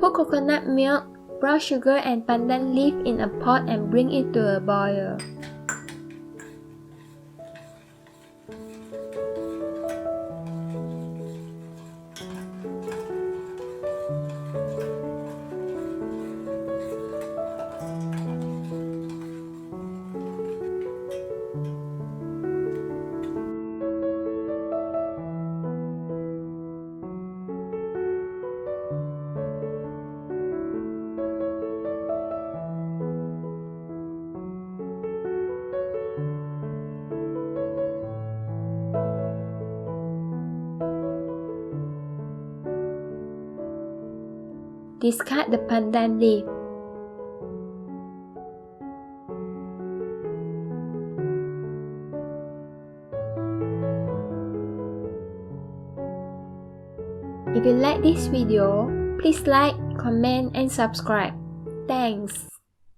Put coconut milk, brown sugar and pandan leaf in a pot and bring it to a boil. Discard the pandan leaf. If you like this video, please like, comment and subscribe. Thanks.